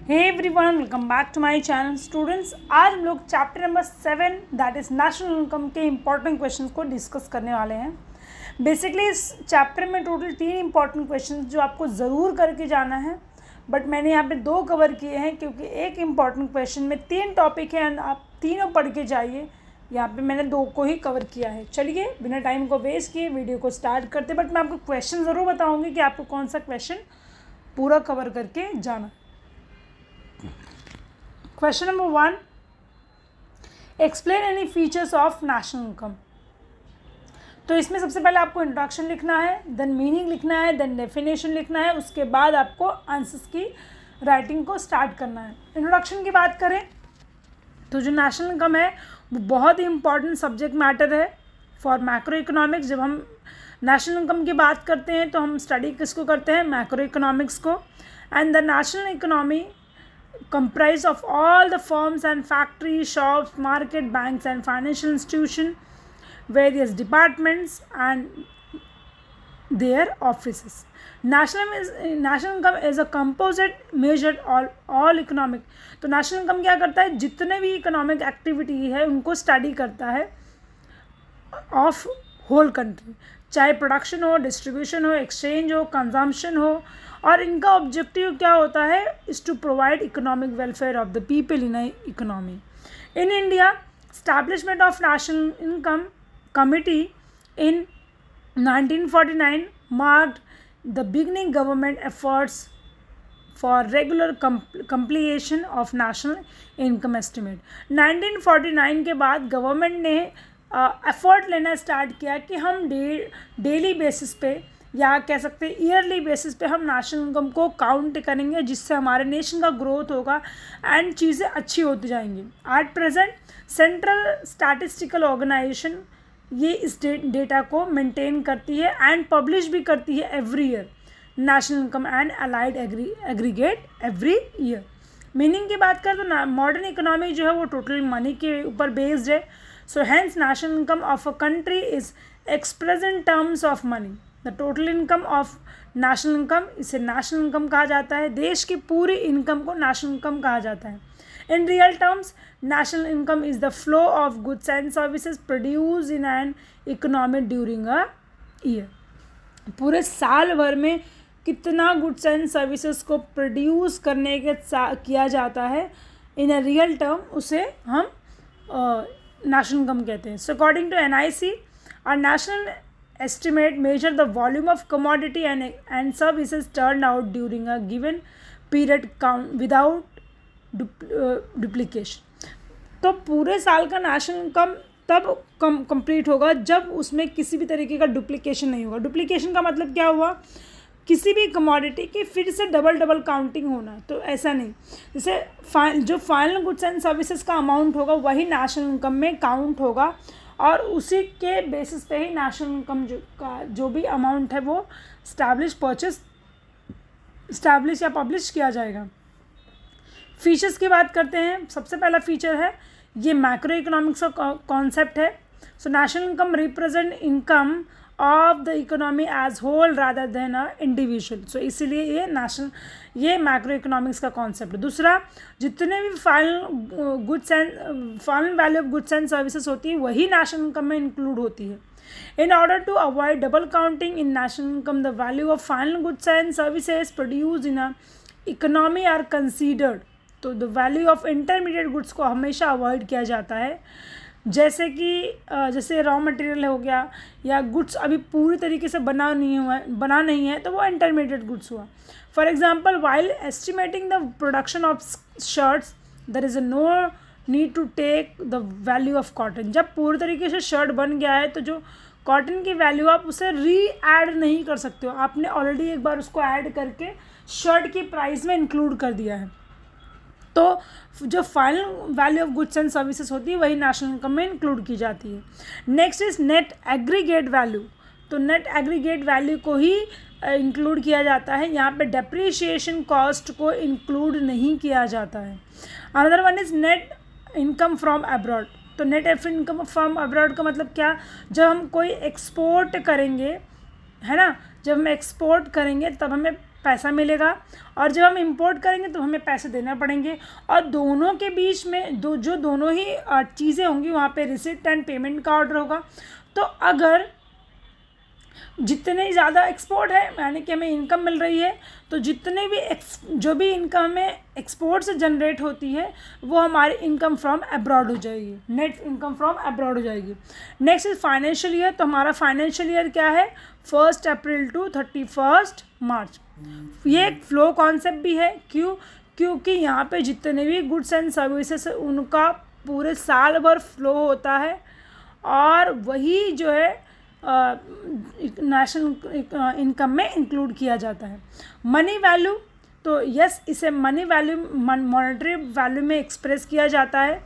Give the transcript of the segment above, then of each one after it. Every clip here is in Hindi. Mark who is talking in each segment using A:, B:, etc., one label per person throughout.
A: Hey everyone, welcome back to my channel students. आज हम लोग chapter number 7 that is national income के इम्पॉर्टेंट क्वेश्चंस को डिस्कस करने वाले हैं। बेसिकली इस चैप्टर में टोटल 3 इम्पॉर्टेंट क्वेश्चंस जो आपको ज़रूर करके जाना है, बट मैंने यहाँ पे 2 कवर किए हैं क्योंकि एक इम्पॉर्टेंट क्वेश्चन में 3 टॉपिक हैं एंड आप तीनों पढ़ के जाइए। यहाँ पे मैंने 2 को ही कवर किया है। चलिए बिना टाइम को वेस्ट किए वीडियो को स्टार्ट करते, बट मैं आपको क्वेश्चन ज़रूर बताऊँगी कि आपको कौन सा क्वेश्चन पूरा कवर करके जाना। Question number 1, explain any features of national income. तो इसमें सबसे पहले आपको इंट्रोडक्शन लिखना है, देन मीनिंग लिखना है, देन डेफिनेशन लिखना है, उसके बाद आपको आंसर्स की राइटिंग को स्टार्ट करना है। इंट्रोडक्शन की बात करें तो जो नेशनल इनकम है वो बहुत ही इंपॉर्टेंट सब्जेक्ट मैटर है फॉर मैक्रो इकोनॉमिक्स। जब हम नेशनल इनकम की बात करते हैं तो हम स्टडी किसको करते हैं? मैक्रो इकोनॉमिक्स को। And the national economy comprised of all the firms and factories, shops, market, banks and financial institutions, various departments and their offices. National income is a composite measured all economic. तो national income क्या करता है? जितने भी इकोनॉमिक एक्टिविटी है उनको स्टडी करता है ऑफ होल कंट्री, चाहे प्रोडक्शन हो, डिस्ट्रीब्यूशन हो, एक्सचेंज हो, कंजम्पशन हो। और इनका ऑब्जेक्टिव क्या होता है? Is to provide economic welfare of the people in economy. In India, establishment of national income committee in 1949 marked the beginning government efforts for regular completion of national income estimate. 1949 के बाद गवर्नमेंट ने एफर्ट लेना स्टार्ट किया कि हम डेली बेसिस पे या कह सकते हैं ईयरली बेसिस पे हम नेशनल इनकम को काउंट करेंगे, जिससे हमारे नेशन का ग्रोथ होगा एंड चीज़ें अच्छी होती जाएंगी। At present central statistical organisation ये इस डेटा को मेंटेन करती है एंड पब्लिश भी करती है every year national income and allied aggregate every year. Meaning की बात करें तो मॉडर्न इकोनॉमी जो है वो टोटल मनी के ऊपर बेस्ड है। So hence national income of a country is express in terms of money. The total income of national income, इसे नेशनल इनकम कहा जाता है। देश की पूरी इनकम को नेशनल इनकम कहा जाता है। In real terms national income is the flow of goods and services produce in an economy during a year. पूरे साल भर में कितना गुड्स एंड सर्विसेज को प्रोड्यूस करने के किया जाता है इन अ रियल टर्म, उसे हम नेशनल इनकम कहते हैं। So according to NIC, our national estimate measure the volume of commodity and services turned out during a given period count without duplication। तो पूरे साल का नेशनल इनकम तब कंप्लीट होगा जब उसमें किसी भी तरीके का डुप्लीकेशन नहीं होगा। डुप्लीकेशन का मतलब क्या हुआ? किसी भी कमोडिटी की फिर से डबल काउंटिंग होना। तो ऐसा नहीं, जैसे जो फाइनल गुड्स एंड सर्विसेज का अमाउंट होगा वही नेशनल इनकम में काउंट होगा और उसी के बेसिस पे ही नेशनल इनकम जो भी अमाउंट है वो स्टैब्लिश या पब्लिश किया जाएगा। फीचर्स की बात करते हैं। सबसे पहला फीचर है ये मैक्रो इकोनॉमिक्स का कॉन्सेप्ट है। So national income represent income of the economy as whole rather than a individual. So इसीलिए ये मैक्रो इकोनॉमिक्स का कॉन्सेप्ट है। दूसरा, जितने भी final value of goods and services होती है वही नेशनल इनकम में इंक्लूड होती है। In order to avoid double counting in national income, the value of final goods and services produce in a economy are considered. तो the value of intermediate goods को हमेशा अवॉइड किया जाता है। जैसे जैसे रॉ मटेरियल हो गया या गुड्स अभी पूरी तरीके से बना नहीं है तो वो इंटरमीडिएट गुड्स हुआ। For example, while estimating the production of shirts there is no need to take the value of cotton. जब पूरी तरीके से शर्ट बन गया है तो जो कॉटन की वैल्यू आप उसे ऐड नहीं कर सकते हो, आपने ऑलरेडी एक बार उसको ऐड करके शर्ट की प्राइस में इंक्लूड कर दिया है। तो जो final value of goods and services होती है वही नेशनल इनकम में इंक्लूड की जाती है। Next is net aggregate value. तो नेट एग्रीगेट वैल्यू को ही इंक्लूड किया जाता है। यहाँ पे डेप्रिसिएशन कॉस्ट को इंक्लूड नहीं किया जाता है। Another one is net income from abroad. तो नेट इनकम फ्रॉम अब्रॉड का मतलब क्या? जब हम कोई एक्सपोर्ट करेंगे, है ना, जब हम एक्सपोर्ट करेंगे तब हमें पैसा मिलेगा, और जब हम इंपोर्ट करेंगे तो हमें पैसे देना पड़ेंगे, और दोनों के बीच में दोनों ही चीज़ें होंगी वहाँ पे रिसिप्ट एंड पेमेंट का ऑर्डर होगा। तो अगर जितने ज़्यादा एक्सपोर्ट है यानी कि हमें इनकम मिल रही है, तो जितने भी जो भी इनकम हमें एक्सपोर्ट से जनरेट होती है वो हमारी इनकम फ्रॉम अब्रॉड हो जाएगी, नेट इनकम फ्रॉम अब्रॉड हो जाएगी। Next is financial year. तो हमारा फाइनेंशियल ईयर क्या है, 1 अप्रैल टू 31 मार्च। ये एक फ्लो कॉन्सेप्ट भी है, क्योंकि यहाँ पे जितने भी गुड्स एंड सर्विसेज उनका पूरे साल भर फ्लो होता है, और वही जो है नेशनल इनकम में इंक्लूड किया जाता है। मनी वैल्यू, तो यस इसे मनी वैल्यू मॉनेटरी वैल्यू में एक्सप्रेस किया जाता है।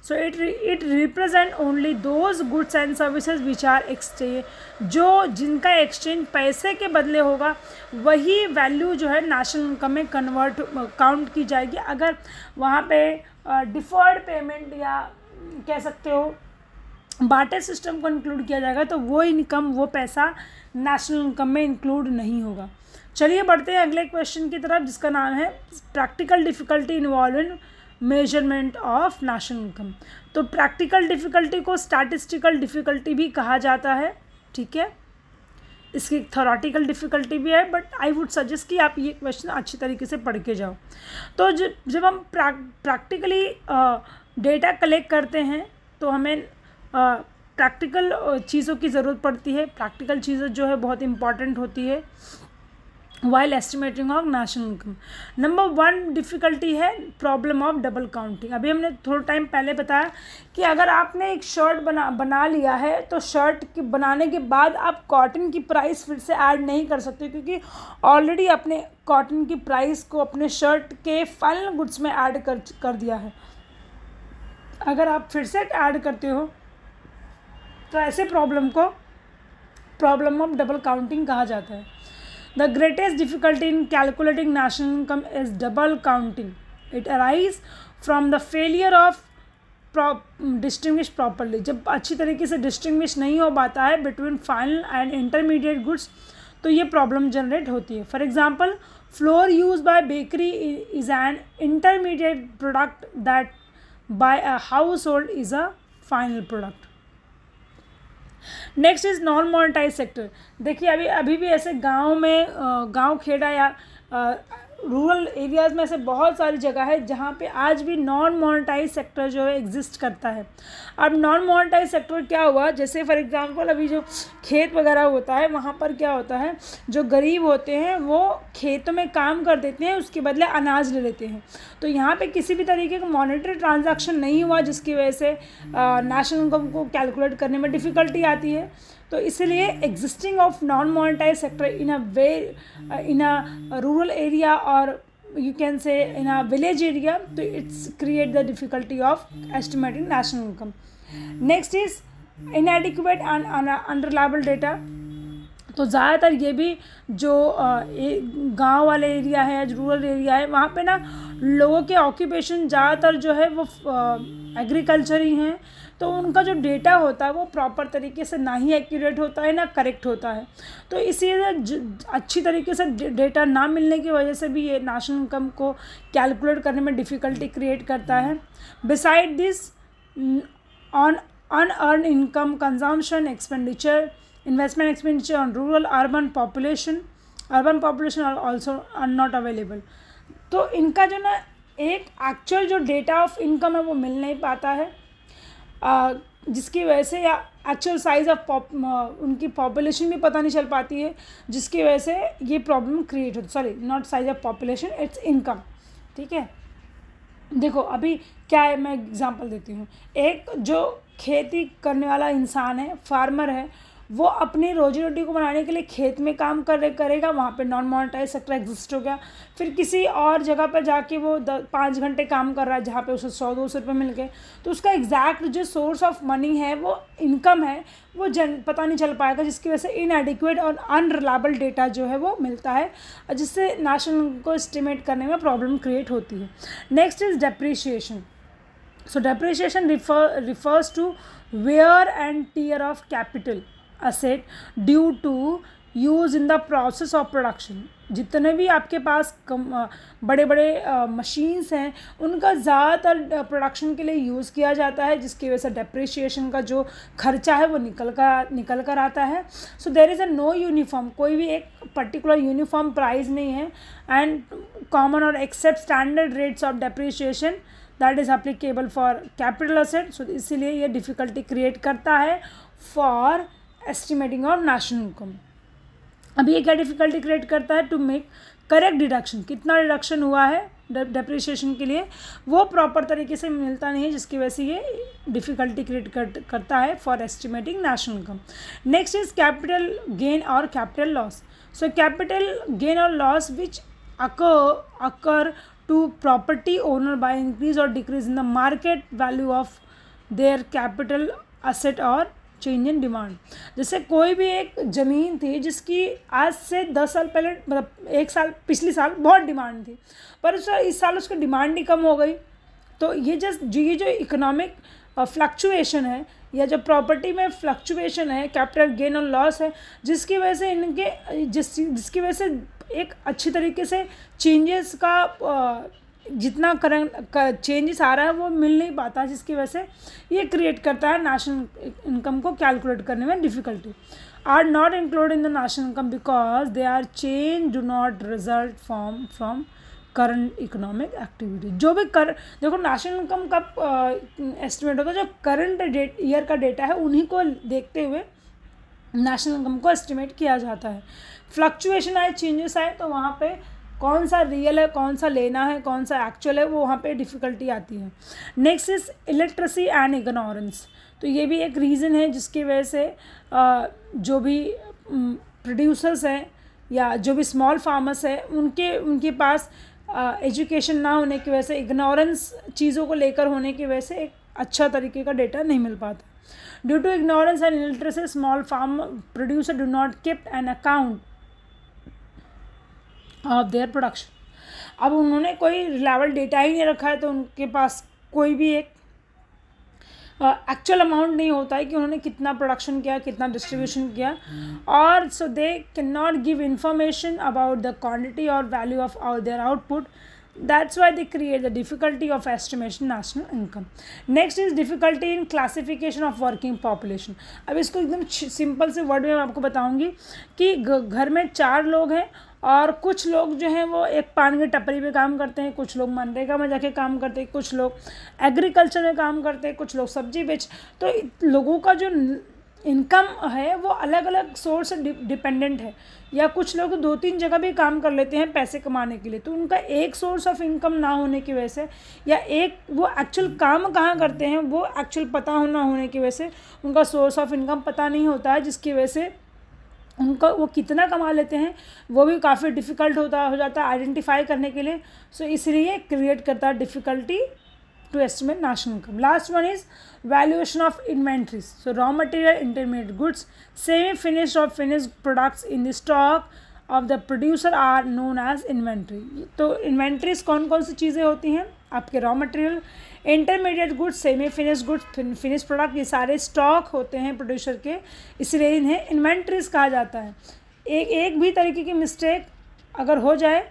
A: So it represent only those goods and services which are exchange, जो जिनका एक्सचेंज पैसे के बदले होगा वही वैल्यू जो है नेशनल इनकम में काउंट की जाएगी। अगर वहाँ पे डिफर्ड पेमेंट या कह सकते हो बार्टर सिस्टम को इंक्लूड किया जाएगा तो वो इनकम, वो पैसा नेशनल इनकम में इंक्लूड नहीं होगा। चलिए बढ़ते हैं अगले क्वेश्चन की तरफ, जिसका नाम है practical difficulty involve in measurement of national income. तो प्रैक्टिकल डिफ़िकल्टी को स्टैटिस्टिकल डिफ़िकल्टी भी कहा जाता है, ठीक है। इसकी थ्योरेटिकल डिफ़िकल्टी भी है, बट आई वुड सजेस्ट कि आप ये क्वेश्चन अच्छी तरीके से पढ़ के जाओ। तो जब हम प्रैक्टिकली डेटा कलेक्ट करते हैं तो हमें प्रैक्टिकल चीज़ों की ज़रूरत पड़ती है। प्रैक्टिकल चीज़ें जो है बहुत इंपॉर्टेंट होती है while estimating of national income. Number 1 difficulty है प्रॉब्लम ऑफ डबल काउंटिंग। अभी हमने थोड़ा टाइम पहले बताया कि अगर आपने एक शर्ट बना लिया है तो शर्ट के बनाने के बाद आप कॉटन की प्राइस फिर से ऐड नहीं कर सकते, क्योंकि ऑलरेडी आपने कॉटन की प्राइस को अपने शर्ट के फाइनल गुड्स में ऐड कर दिया है। अगर आप फिर से ऐड करते हो तो ऐसे प्रॉब्लम को प्रॉब्लम ऑफ डबल काउंटिंग कहा जाता है। The greatest difficulty in calculating national income is double counting. It arise from the failure of distinguish properly. जब अच्छी तरीके से डिस्टिंग्विश नहीं हो पाता है between final and intermediate goods तो ये प्रॉब्लम जनरेट होती है। For example, flour use by bakery is an intermediate product that by a household is a final product. Next is non monetise sector. देखिए अभी भी ऐसे गांव खेड़ा या रूरल एरियाज़ में ऐसे बहुत सारी जगह है जहाँ पे आज भी नॉन मोनेटाइज सेक्टर जो है एग्जिस्ट करता है। अब नॉन मोनेटाइज सेक्टर क्या हुआ, जैसे फॉर एग्जांपल अभी जो खेत वगैरह होता है वहाँ पर क्या होता है, जो गरीब होते हैं वो खेतों में काम कर देते हैं, उसके बदले अनाज ले लेते हैं। तो यहाँ पे किसी भी तरीके का मॉनेटरी ट्रांजैक्शन नहीं हुआ, जिसकी वजह से नेशनल इनकम को कैलकुलेट करने में डिफ़िकल्टी आती है। तो इसलिए existing of non monetise sector in a rural area और you can say in a village area, तो it's create the difficulty of estimating national income. Next is inadequate and unreliable data। तो ज़्यादातर ये भी जो गांव वाले एरिया है, रूरल एरिया है, वहाँ पे ना लोगों के ऑक्यूपेशन ज़्यादातर जो है वो एग्रीकल्चर ही हैं, तो उनका जो डेटा होता है वो प्रॉपर तरीके से ना ही एक्यूरेट होता है ना करेक्ट होता है। तो इसीलिए अच्छी तरीके से डेटा ना मिलने की वजह से भी ये नेशनल इनकम को कैलकुलेट करने में डिफ़िकल्टी क्रिएट करता है। Beside this, on unearn income, consumption expenditure, investment expenditure on rural urban population are also are not available. तो इनका जो ना एक एक्चुअल जो डेटा ऑफ इनकम है वो मिल नहीं पाता है, जिसकी वजह से या एक्चुअल साइज़ ऑफ उनकी पॉपुलेशन भी पता नहीं चल पाती है, जिसकी वजह से ये प्रॉब्लम क्रिएट होती। Sorry, not size of population, it's income. ठीक है, देखो अभी क्या है, मैं एग्जांपल देती हूँ। एक जो खेती करने वाला इंसान है, फार्मर है, वो अपनी रोजी रोटी को बनाने के लिए खेत में काम करेगा, वहाँ पे नॉन मोनेटाइज सेक्टर एग्जिस्ट हो गया। फिर किसी और जगह पर जाके वो 5 घंटे काम कर रहा है जहाँ पे उसे 100-200 रुपये मिल गए, तो उसका एग्जैक्ट जो सोर्स ऑफ मनी है, वो इनकम है, वो पता नहीं चल पाएगा, जिसकी वजह से इनएडिक्वेट और अनरिलायबल डेटा जो है वो मिलता है, जिससे नेशनल को एस्टिमेट करने में प्रॉब्लम क्रिएट होती है। Next is depreciation. So depreciation refers to wear and tear of capital asset due to use in the process of production. जितने भी आपके पास बड़े बड़े मशीन्स हैं उनका ज़्यादातर प्रोडक्शन के लिए यूज़ किया जाता है, जिसकी वजह से डेप्रिसिएशन का जो खर्चा है वो निकल कर आता है। So there is a no uniform, कोई भी एक पर्टिकुलर यूनिफॉर्म प्राइस नहीं है एंड कॉमन और accept standard rates of depreciation that is applicable for capital asset. So इसीलिए ये डिफ़िकल्टी क्रिएट करता है for estimating of national income. अब ये क्या डिफ़िकल्टी क्रिएट करता है, टू मेक करेक्ट डिडक्शन, कितना डिडक्शन हुआ है डेप्रिसिएशन के लिए वो प्रॉपर तरीके से मिलता नहीं है, जिसकी वजह से ये डिफ़िकल्टी क्रिएट करता है for estimating national income. Next is capital gain और capital loss. So capital gain और loss which occur to property owner by increase और decrease in the market value of their capital asset और चेंज इन डिमांड। जैसे कोई भी एक ज़मीन थी जिसकी आज से 10 साल पहले, मतलब 1 साल पिछले साल बहुत डिमांड थी, पर इस साल उसकी डिमांड ही कम हो गई। तो ये जो इकोनॉमिक फ्लक्चुएशन है या जो प्रॉपर्टी में फ्लक्चुएशन है, कैपिटल गेन और लॉस है, जिसकी वजह से जिसकी वजह से एक अच्छी तरीके से चेंजेस का जितना करंट चेंजेस आ रहा है वो मिल नहीं पाता, जिसकी वजह से ये क्रिएट करता है नेशनल इनकम को कैलकुलेट करने में difficulty. Are not include in the national income because they are change do not result from current economic activity. जो भी देखो नेशनल इनकम का एस्टिमेट होता है, जो करंट ईयर का डेटा है उन्हीं को देखते हुए नेशनल इनकम को एस्टिमेट किया जाता है। फ्लक्चुएशन आए, चेंजेस आए, तो वहाँ पे कौन सा रियल है, कौन सा लेना है, कौन सा एक्चुअल है, वो वहाँ पे डिफ़िकल्टी आती है। Next is illiteracy and ignorance. तो ये भी एक रीज़न है जिसकी वजह से जो भी प्रोड्यूसर्स हैं या जो भी स्मॉल फार्मर्स हैं उनके पास एजुकेशन ना होने की वजह से, इग्नोरेंस चीज़ों को लेकर होने की वजह से एक अच्छा तरीके का डेटा नहीं मिल पाता। Due to ignorance and illiteracy small farm producer do not keep an account of their production. अब उन्होंने कोई रिलायबल डेटा ही नहीं रखा है, तो उनके पास कोई भी एक एक्चुअल अमाउंट नहीं होता है कि उन्होंने कितना प्रोडक्शन किया, कितना डिस्ट्रीब्यूशन किया, और so they can not give information about the quantity और value of their output. That's why they create the difficulty of estimation national income. Next is difficulty in classification of working population. अब इसको एकदम सिंपल से वर्ड में मैं आपको बताऊंगी कि घर में 4 लोग हैं और कुछ लोग जो हैं वो एक पान की टपरी पे काम करते हैं, कुछ लोग मनरेगा में जाके काम करते हैं, कुछ लोग एग्रीकल्चर में काम करते हैं, कुछ लोग सब्जी बेच। तो लोगों का जो इनकम है वो अलग अलग सोर्स से डिपेंडेंट है, या कुछ लोग 2-3 जगह भी काम कर लेते हैं पैसे कमाने के लिए, तो उनका एक सोर्स ऑफ इनकम ना होने की वजह से, या एक वो एक्चुअल काम कहाँ करते हैं वो एक्चुअल पता ना होने की वजह से उनका सोर्स ऑफ इनकम पता नहीं होता है, जिसकी वजह से उनका वो कितना कमा लेते हैं वो भी काफ़ी डिफ़िकल्ट हो जाता है आइडेंटिफाई करने के लिए। सो इसलिए क्रिएट करता है difficulty to estimate national income. Last one is valuation of inventories. So raw material, intermediate goods, semi-finished or finished products in the stock of the producer are known as inventory. तो inventories कौन कौन सी चीज़ें होती हैं आपके raw material, intermediate goods, semi-finished goods, finished product, ये सारे स्टॉक होते हैं प्रोड्यूसर के, इसलिए इन्हें इन्वेंट्रीज कहा जाता है। एक भी तरीके की मिस्टेक अगर हो जाए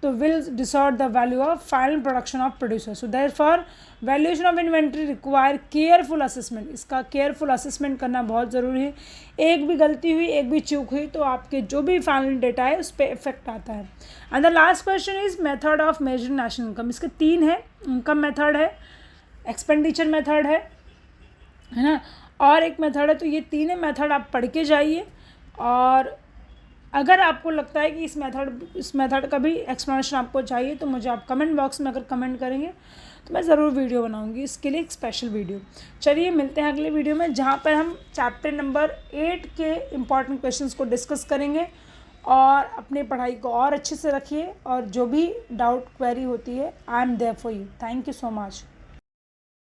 A: तो will distort the value of final production of producer. So therefore valuation of inventory require careful assessment. इसका careful assessment करना बहुत ज़रूरी है। एक भी गलती हुई, एक भी चूक हुई तो आपके जो भी फाइनल डेटा है उस पर इफेक्ट आता है। And the last question is method of measuring national income. इसके 3 है, इनकम मेथड है, एक्सपेंडिचर मेथड है ना, और एक मेथड है। तो ये 3 मेथड आप पढ़ के जाइए, और अगर आपको लगता है कि इस मेथड का भी एक्सप्लेनेशन आपको चाहिए तो मुझे आप कमेंट बॉक्स में अगर कमेंट करेंगे तो मैं ज़रूर वीडियो बनाऊंगी इसके लिए, एक स्पेशल वीडियो। चलिए मिलते हैं अगले वीडियो में, जहाँ पर हम चैप्टर नंबर 8 के इम्पॉर्टेंट क्वेश्चंस को डिस्कस करेंगे। और अपनी पढ़ाई को और अच्छे से रखिए, और जो भी डाउट क्वेरी होती है I am there for you. Thank you so much.